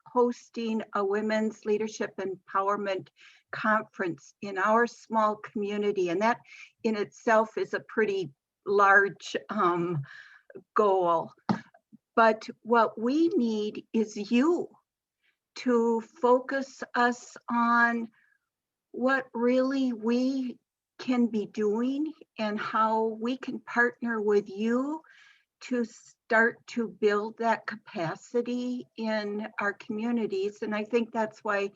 hosting a women's leadership empowerment conference in our small community. And that in itself is a pretty large goal. But what we need is you to focus us on what really we can be doing and how we can partner with you to start to build that capacity in our communities. And I think that's why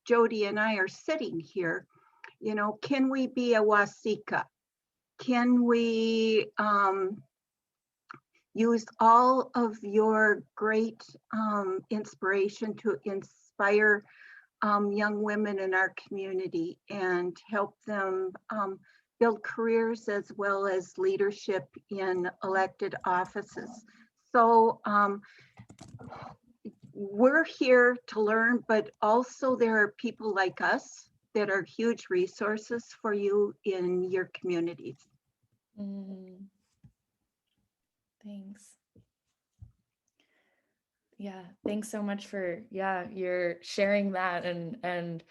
Jody and I are sitting here. You know, can we be a Wasika? Can we use all of your great inspiration to inspire young women in our community and help them build careers as well as leadership in elected offices? So we're here to learn, but also there are people like us that are huge resources for you in your communities. Thanks. Yeah, thanks so much for your sharing that and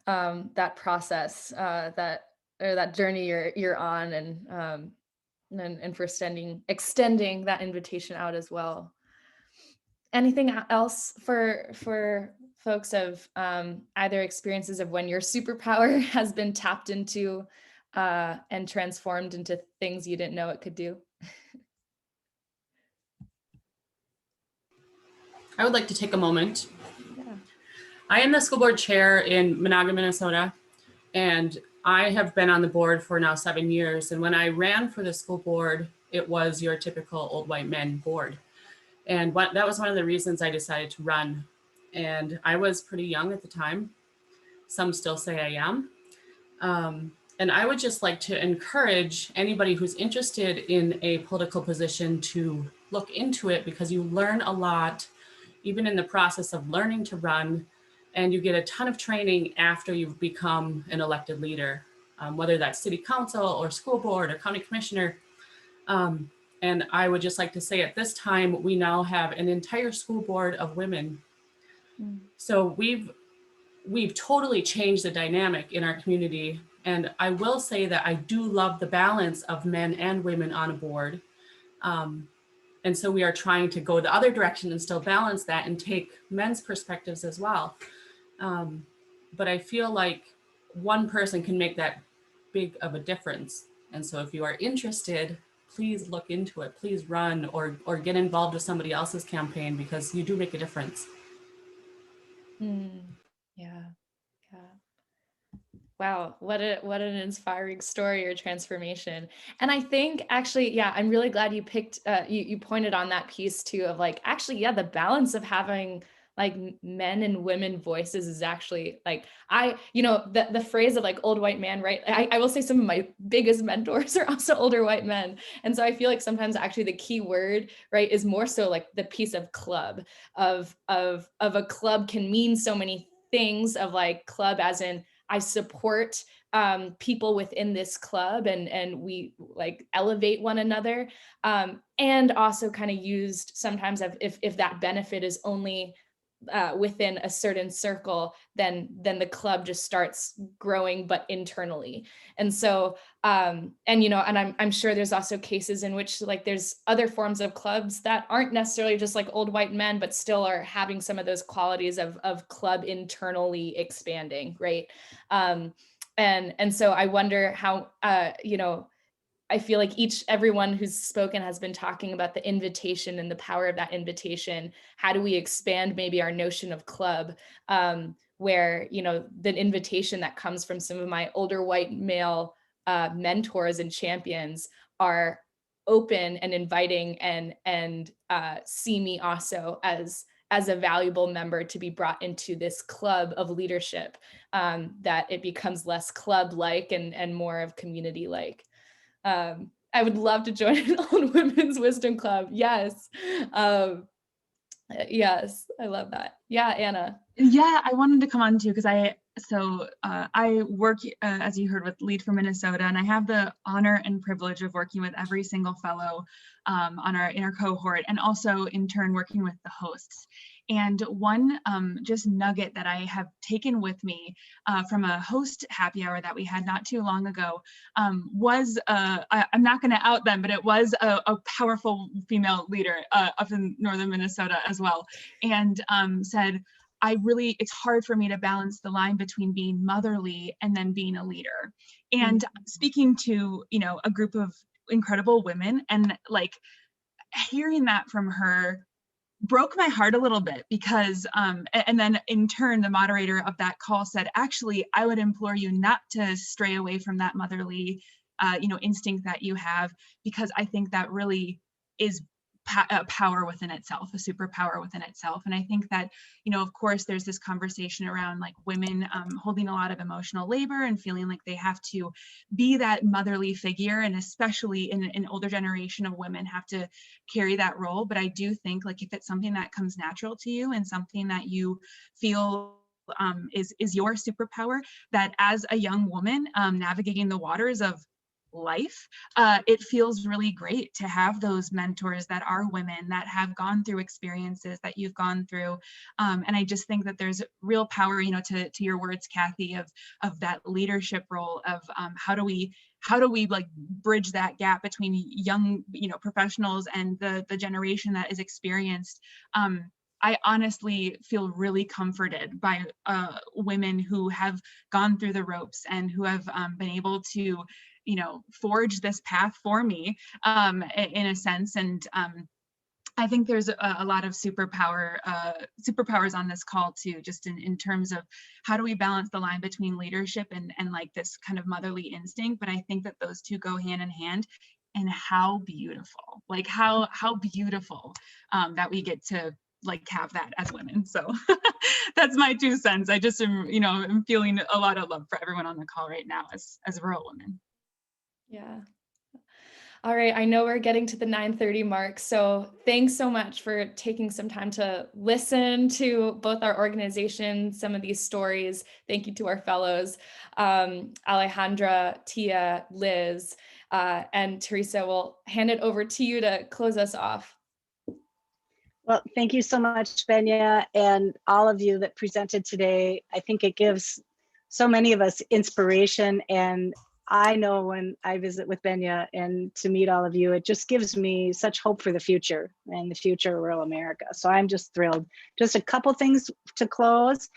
that process that journey you're on, and for extending that invitation out as well. Anything else for folks of either experiences of when your superpower has been tapped into and transformed into things you didn't know it could do? I would like to take a moment. Yeah. I am the school board chair in Monaga, Minnesota, and I have been on the board for now 7 years. And when I ran for the school board, it was your typical old white men board. And that was one of the reasons I decided to run. And I was pretty young at the time. Some still say I am. And I would just like to encourage anybody who's interested in a political position to look into it, because you learn a lot, even in the process of learning to run, and you get a ton of training after you've become an elected leader, whether that's city council or school board or county commissioner. And I would just like to say at this time, we now have an entire school board of women. So we've totally changed the dynamic in our community. And I will say that I do love the balance of men and women on a board. And so we are trying to go the other direction and still balance that and take men's perspectives as well. But I feel like one person can make that big of a difference. And so if you are interested, please look into it. Please run or get involved with somebody else's campaign, because you do make a difference. Yeah. Wow, what an inspiring story or transformation. And I think actually, I'm really glad you picked, you pointed on that piece too of like, actually, the balance of having like men and women voices is actually like, the phrase of like old white man, right? I will say some of my biggest mentors are also older white men. And so I feel like sometimes actually the key word, right, is more so like the piece of club of a club can mean so many things, of like club as in, I support people within this club and we like elevate one another, and also kind of used sometimes if that benefit is only within a certain circle, then the club just starts growing, but internally. And so, and I'm sure there's also cases in which like there's other forms of clubs that aren't necessarily just like old white men, but still are having some of those qualities of club internally expanding, right? And so I wonder how, I feel like everyone who's spoken has been talking about the invitation and the power of that invitation. How do we expand maybe our notion of club, where, the invitation that comes from some of my older white male mentors and champions are open and inviting and see me also as a valuable member to be brought into this club of leadership, that it becomes less club-like and more of community-like. I would love to join an old women's wisdom club. Yes. Yes, I love that. Yeah, Anna. Yeah, I wanted to come on too, because I work, as you heard, with Lead for Minnesota, and I have the honor and privilege of working with every single fellow on our inner cohort, and also in turn working with the hosts. And one just nugget that I have taken with me from a host happy hour that we had not too long ago was, I'm not going to out them, but it was a powerful female leader up in northern Minnesota as well, and said, it's hard for me to balance the line between being motherly and then being a leader. And speaking to, a group of incredible women, and like, hearing that from her broke my heart a little bit, because and then in turn the moderator of that call said, actually, I would implore you not to stray away from that motherly instinct that you have, because I think that really is a power within itself, a superpower within itself. And I think that, of course, there's this conversation around like women holding a lot of emotional labor and feeling like they have to be that motherly figure, and especially in an older generation of women have to carry that role. But I do think, like, if it's something that comes natural to you and something that you feel is your superpower, that as a young woman navigating the waters of life, it feels really great to have those mentors that are women, that have gone through experiences that you've gone through. And I just think that there's real power, to your words, Kathy, of that leadership role of how do we like bridge that gap between young, professionals and the generation that is experienced. I honestly feel really comforted by women who have gone through the ropes and who have been able to, forge this path for me in a sense. And I think there's a lot of superpowers on this call too, just in terms of how do we balance the line between leadership and like this kind of motherly instinct. But I think that those two go hand in hand. And how beautiful, like how beautiful that we get to like have that as women. So that's my 2 cents. I just am, I'm feeling a lot of love for everyone on the call right now as rural women. Yeah. All right. I know we're getting to the 9:30 mark. So thanks so much for taking some time to listen to both our organization, some of these stories. Thank you to our fellows, Alejandra, Tiyah, Liz, and Teresa. We'll hand it over to you to close us off. Well, thank you so much, Benya, and all of you that presented today. I think it gives so many of us inspiration, and I know when I visit with Benya and to meet all of you, it just gives me such hope for the future and the future of rural America. So I'm just thrilled. Just a couple things to close.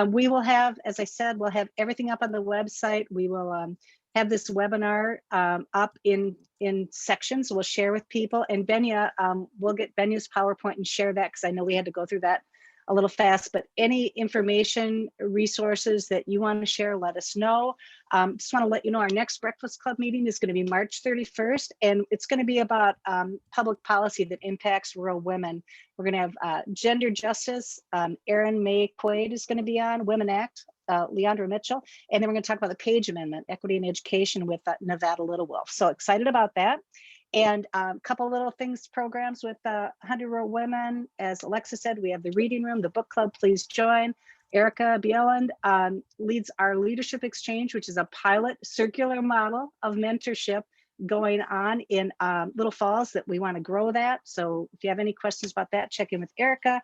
We will have, as I said, we'll have everything up on the website. We will have this webinar up in sections. We'll share with people, and Benya, we'll get Benya's PowerPoint and share that, because I know we had to go through that a little fast, but any information, resources that you want to share, let us know. Just want to let you know our next Breakfast Club meeting is going to be March 31st, and it's going to be about public policy that impacts rural women. We're going to have gender justice. Erin May Quaid is going to be on, Women Act, Leandra Mitchell, and then we're going to talk about the Page Amendment, Equity in Education, with Nevada Little Wolf. So excited about that. And a couple little things, programs with 100 Rural Women. As Alexa said, we have the reading room, the book club, please join. Erica Bielan leads our leadership exchange, which is a pilot circular model of mentorship going on in Little Falls that we want to grow that. So if you have any questions about that, check in with Erica.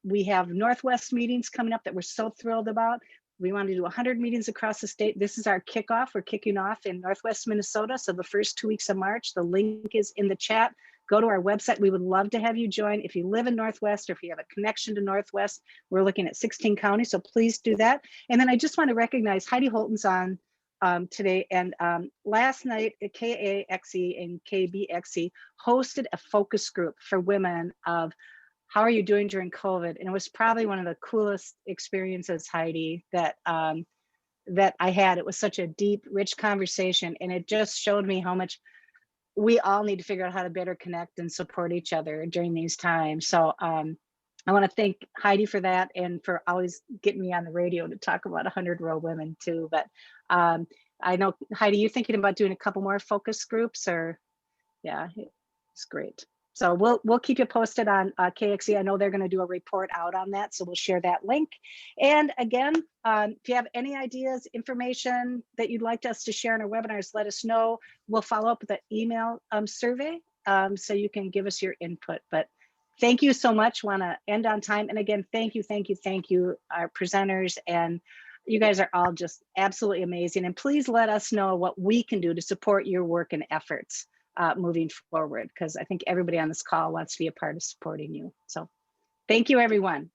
We have Northwest meetings coming up that we're so thrilled about. We want to do 100 meetings across the state. This is our kickoff. We're kicking off in Northwest Minnesota. So the first 2 weeks of March, the link is in the chat. Go to our website. We would love to have you join. If you live in Northwest, or if you have a connection to Northwest, we're looking at 16 counties. So please do that. And then I just want to recognize Heidi Holton's on today. And last night, KAXE and KBXE hosted a focus group for women of how are you doing during COVID? And it was probably one of the coolest experiences, Heidi, that that I had. It was such a deep, rich conversation, and it just showed me how much we all need to figure out how to better connect and support each other during these times. So I want to thank Heidi for that, and for always getting me on the radio to talk about 100 Rural Women too. But I know, Heidi, you're thinking about doing a couple more focus groups, or yeah, it's great. So we'll keep you posted on KXE. I know they're going to do a report out on that, so we'll share that link. And again, if you have any ideas, information that you'd like us to share in our webinars, let us know. We'll follow up with an email survey so you can give us your input. But thank you so much. Want to end on time. And again, thank you, our presenters. And you guys are all just absolutely amazing. And please let us know what we can do to support your work and efforts moving forward, because I think everybody on this call wants to be a part of supporting you. So thank you, everyone.